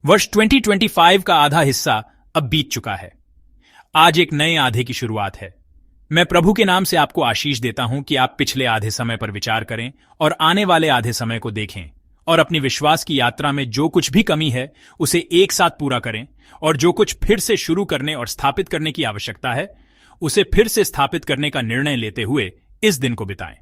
वर्ष 2025 का आधा हिस्सा अब बीत चुका है। आज एक नए आधे की शुरुआत है। मैं प्रभु के नाम से आपको आशीष देता हूं कि आप पिछले आधे समय पर विचार करें और आने वाले आधे समय को देखें और अपनी विश्वास की यात्रा में जो कुछ भी कमी है उसे एक साथ पूरा करें और जो कुछ फिर से शुरू करने और स्थापित करने की आवश्यकता है उसे फिर से स्थापित करने का निर्णय लेते हुए इस दिन को बिताएं।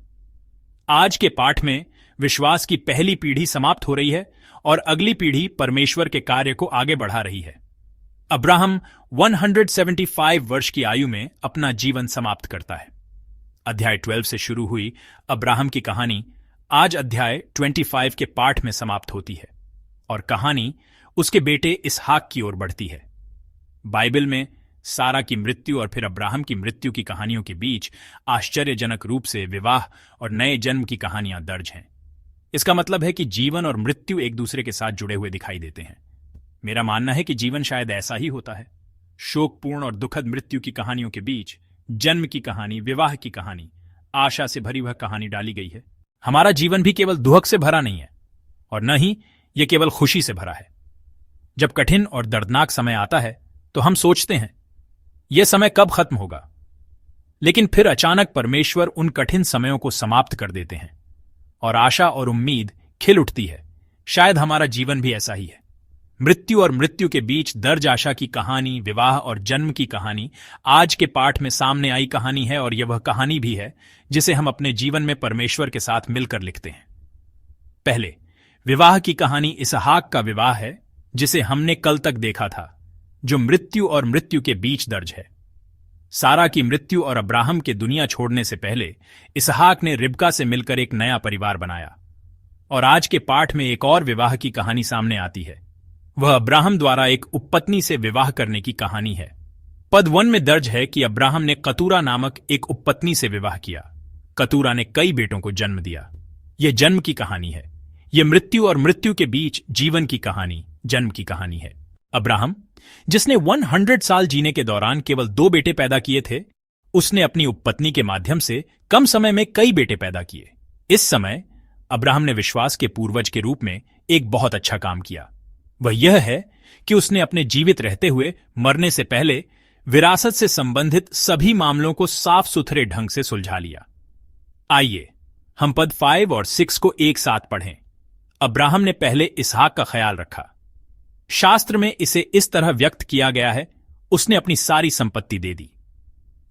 आज के पाठ में विश्वास की पहली पीढ़ी समाप्त हो रही है और अगली पीढ़ी परमेश्वर के कार्य को आगे बढ़ा रही है। अब्राहम 175 वर्ष की आयु में अपना जीवन समाप्त करता है। अध्याय 12 से शुरू हुई अब्राहम की कहानी आज अध्याय 25 के पाठ में समाप्त होती है और कहानी उसके बेटे इसहाक की ओर बढ़ती है। बाइबल में सारा की मृत्यु और फिर अब्राहम की मृत्यु की कहानियों के बीच आश्चर्यजनक रूप से विवाह और नए जन्म की कहानियां दर्ज हैं। इसका मतलब है कि जीवन और मृत्यु एक दूसरे के साथ जुड़े हुए दिखाई देते हैं। मेरा मानना है कि जीवन शायद ऐसा ही होता है। शोकपूर्ण और दुखद मृत्यु की कहानियों के बीच जन्म की कहानी, विवाह की कहानी, आशा से भरी वह कहानी डाली गई है। हमारा जीवन भी केवल दुख से भरा नहीं है और न ही यह केवल खुशी से भरा है। जब कठिन और दर्दनाक समय आता है तो हम सोचते हैं यह समय कब खत्म होगा, लेकिन फिर अचानक परमेश्वर उन कठिन समयों को समाप्त कर देते हैं और आशा और उम्मीद खिल उठती है। शायद हमारा जीवन भी ऐसा ही है। मृत्यु और मृत्यु के बीच दर्ज आशा की कहानी, विवाह और जन्म की कहानी आज के पाठ में सामने आई कहानी है और यह वह कहानी भी है जिसे हम अपने जीवन में परमेश्वर के साथ मिलकर लिखते हैं। पहले विवाह की कहानी इसहाक का विवाह है जिसे हमने कल तक देखा था, जो मृत्यु और मृत्यु के बीच दर्ज है। सारा की मृत्यु और अब्राहम के दुनिया छोड़ने से पहले इसहाक ने रिबका से मिलकर एक नया परिवार बनाया और आज के पाठ में एक और विवाह की कहानी सामने आती है। वह अब्राहम द्वारा एक उपपत्नी से विवाह करने की कहानी है। पद 1 में दर्ज है कि अब्राहम ने कतूरा नामक एक उपपत्नी से विवाह किया। कतूरा ने कई बेटों को जन्म दिया। यह जन्म की कहानी है। यह मृत्यु और मृत्यु के बीच जीवन की कहानी, जन्म की कहानी है। अब्राहम, जिसने 100 साल जीने के दौरान केवल 2 बेटे पैदा किए थे, उसने अपनी उपपत्नी के माध्यम से कम समय में कई बेटे पैदा किए। इस समय अब्राहम ने विश्वास के पूर्वज के रूप में एक बहुत अच्छा काम किया। वह यह है कि उसने अपने जीवित रहते हुए मरने से पहले विरासत से संबंधित सभी मामलों को साफ सुथरे ढंग से सुलझा लिया। आइए हम पद 5 और 6 को एक साथ पढ़ें। अब्राहम ने पहले इसहाक का ख्याल रखा। शास्त्र में इसे इस तरह व्यक्त किया गया है, उसने अपनी सारी संपत्ति दे दी।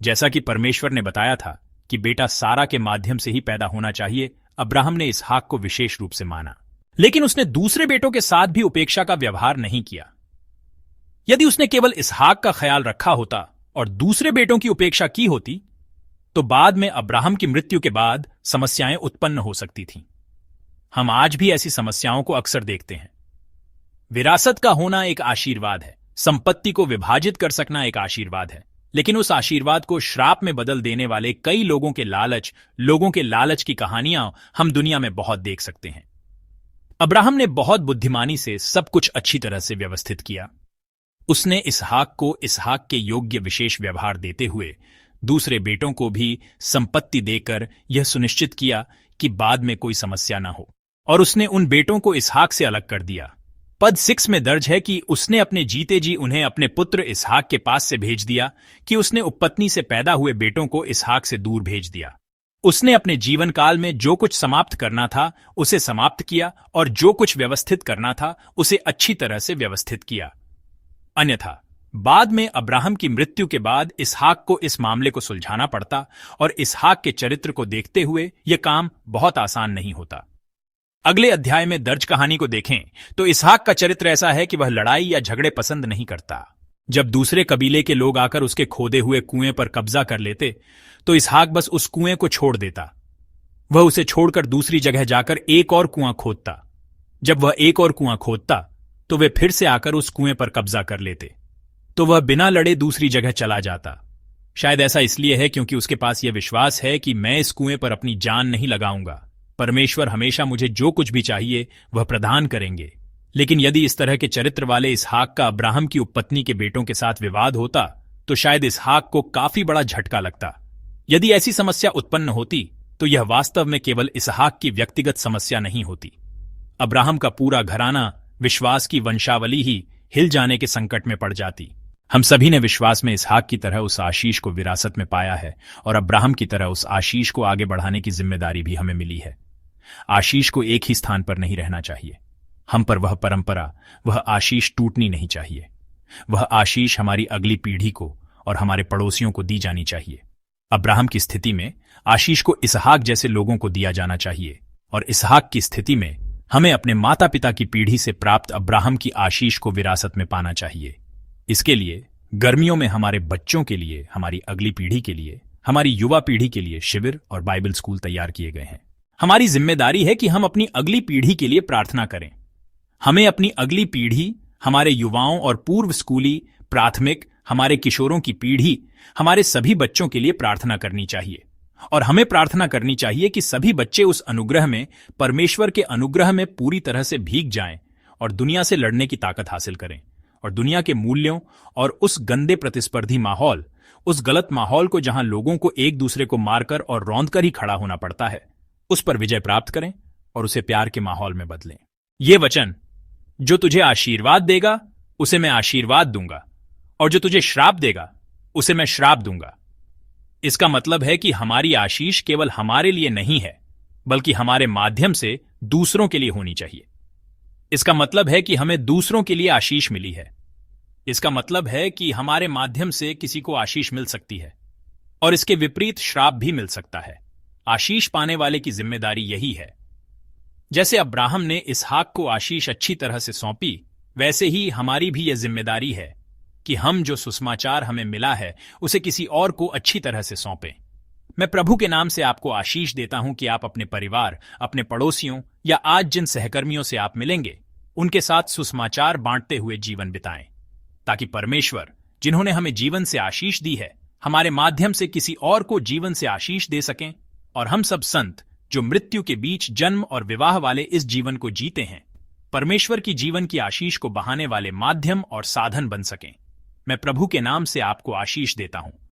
जैसा कि परमेश्वर ने बताया था कि बेटा सारा के माध्यम से ही पैदा होना चाहिए, अब्राहम ने इसहाक को विशेष रूप से माना। लेकिन उसने दूसरे बेटों के साथ भी उपेक्षा का व्यवहार नहीं किया। यदि उसने केवल इसहाक का ख्याल रखा होता और दूसरे बेटों की उपेक्षा की होती तो बाद में अब्राहम की मृत्यु के बाद समस्याएं उत्पन्न हो सकती थीं। हम आज भी ऐसी समस्याओं को अक्सर देखते हैं। विरासत का होना एक आशीर्वाद है, संपत्ति को विभाजित कर सकना एक आशीर्वाद है, लेकिन उस आशीर्वाद को श्राप में बदल देने वाले कई लोगों के लालच की कहानियां हम दुनिया में बहुत देख सकते हैं। अब्राहम ने बहुत बुद्धिमानी से सब कुछ अच्छी तरह से व्यवस्थित किया। उसने इसहाक को इसहाक के योग्य विशेष व्यवहार देते हुए दूसरे बेटों को भी संपत्ति देकर यह सुनिश्चित किया कि बाद में कोई समस्या न हो, और उसने उन बेटों को इसहाक से अलग कर दिया। पद 6 में दर्ज है कि उसने अपने जीते जी उन्हें अपने पुत्र इसहाक के पास से भेज दिया, कि उसने उपपत्नी से पैदा हुए बेटों को इसहाक से दूर भेज दिया। उसने अपने जीवन काल में जो कुछ समाप्त करना था उसे समाप्त किया और जो कुछ व्यवस्थित करना था उसे अच्छी तरह से व्यवस्थित किया। अन्यथा बाद में अब्राहम की मृत्यु के बाद इसहाक को इस मामले को सुलझाना पड़ता और इसहाक के चरित्र को देखते हुए यह काम बहुत आसान नहीं होता। अगले अध्याय में दर्ज कहानी को देखें तो इसहाक का चरित्र ऐसा है कि वह लड़ाई या झगड़े पसंद नहीं करता। जब दूसरे कबीले के लोग आकर उसके खोदे हुए कुएं पर कब्जा कर लेते तो इसहाक बस उस कुएं को छोड़ देता। वह उसे छोड़कर दूसरी जगह जाकर एक और कुआं खोदता। जब वह एक और कुआं खोदता तो वे फिर से आकर उस कुएं पर कब्जा कर लेते, तो वह बिना लड़े दूसरी जगह चला जाता। शायद ऐसा इसलिए है क्योंकि उसके पास यह विश्वास है कि मैं इस कुएं पर अपनी जान नहीं लगाऊंगा, परमेश्वर हमेशा मुझे जो कुछ भी चाहिए वह प्रदान करेंगे। लेकिन यदि इस तरह के चरित्र वाले इसहाक का अब्राहम की उपपत्नी के बेटों के साथ विवाद होता तो शायद इसहाक को काफी बड़ा झटका लगता। यदि ऐसी समस्या उत्पन्न होती तो यह वास्तव में केवल इसहाक की व्यक्तिगत समस्या नहीं होती। अब्राहम का पूरा घराना विश्वास की वंशावली ही हिल जाने के संकट में पड़ जाती। हम सभी ने विश्वास में इसहाक की तरह उस आशीष को विरासत में पाया है और अब्राहम की तरह उस आशीष को आगे बढ़ाने की जिम्मेदारी भी हमें मिली है। आशीष को एक ही स्थान पर नहीं रहना चाहिए। हम पर वह परंपरा, वह आशीष टूटनी नहीं चाहिए। वह आशीष हमारी अगली पीढ़ी को और हमारे पड़ोसियों को दी जानी चाहिए। अब्राहम की स्थिति में आशीष को इसहाक जैसे लोगों को दिया जाना चाहिए और इसहाक की स्थिति में हमें अपने माता पिता की पीढ़ी से प्राप्त अब्राहम की आशीष को विरासत में पाना चाहिए। इसके लिए गर्मियों में हमारे बच्चों के लिए, हमारी अगली पीढ़ी के लिए, हमारी युवा पीढ़ी के लिए शिविर और बाइबल स्कूल तैयार किए गए हैं। हमारी जिम्मेदारी है कि हम अपनी अगली पीढ़ी के लिए प्रार्थना करें। हमें अपनी अगली पीढ़ी, हमारे युवाओं और पूर्व स्कूली, प्राथमिक, हमारे किशोरों की पीढ़ी, हमारे सभी बच्चों के लिए प्रार्थना करनी चाहिए। और हमें प्रार्थना करनी चाहिए कि सभी बच्चे उस अनुग्रह में, परमेश्वर के अनुग्रह में पूरी तरह से भीग जाएं और दुनिया से लड़ने की ताकत हासिल करें और दुनिया के मूल्यों और उस गंदे प्रतिस्पर्धी माहौल, उस गलत माहौल को जहां लोगों को एक दूसरे को मारकर और रौंदकर ही खड़ा होना पड़ता है, उस पर विजय प्राप्त करें और उसे प्यार के माहौल में बदलें। ये वचन, जो तुझे आशीर्वाद देगा उसे मैं आशीर्वाद दूंगा और जो तुझे श्राप देगा उसे मैं श्राप दूंगा। इसका मतलब है कि हमारी आशीष केवल हमारे लिए नहीं है, बल्कि हमारे माध्यम से दूसरों के लिए होनी चाहिए। इसका मतलब है कि हमें दूसरों के लिए आशीष मिली है। इसका मतलब है कि हमारे माध्यम से किसी को आशीष मिल सकती है और इसके विपरीत श्राप भी मिल सकता है। आशीष पाने वाले की जिम्मेदारी यही है। जैसे अब्राहम ने इसहाक को आशीष अच्छी तरह से सौंपी, वैसे ही हमारी भी यह जिम्मेदारी है कि हम जो सुसमाचार हमें मिला है उसे किसी और को अच्छी तरह से सौंपें। मैं प्रभु के नाम से आपको आशीष देता हूं कि आप अपने परिवार, अपने पड़ोसियों या आज जिन सहकर्मियों से आप मिलेंगे, उनके साथ सुसमाचार बांटते हुए जीवन बिताएं, ताकि परमेश्वर, जिन्होंने हमें जीवन से आशीष दी है, हमारे माध्यम से किसी और को जीवन से आशीष दे सकें और हम सब संत, जो मृत्यु के बीच जन्म और विवाह वाले इस जीवन को जीते हैं, परमेश्वर की जीवन की आशीष को बहाने वाले माध्यम और साधन बन सकें। मैं प्रभु के नाम से आपको आशीष देता हूं।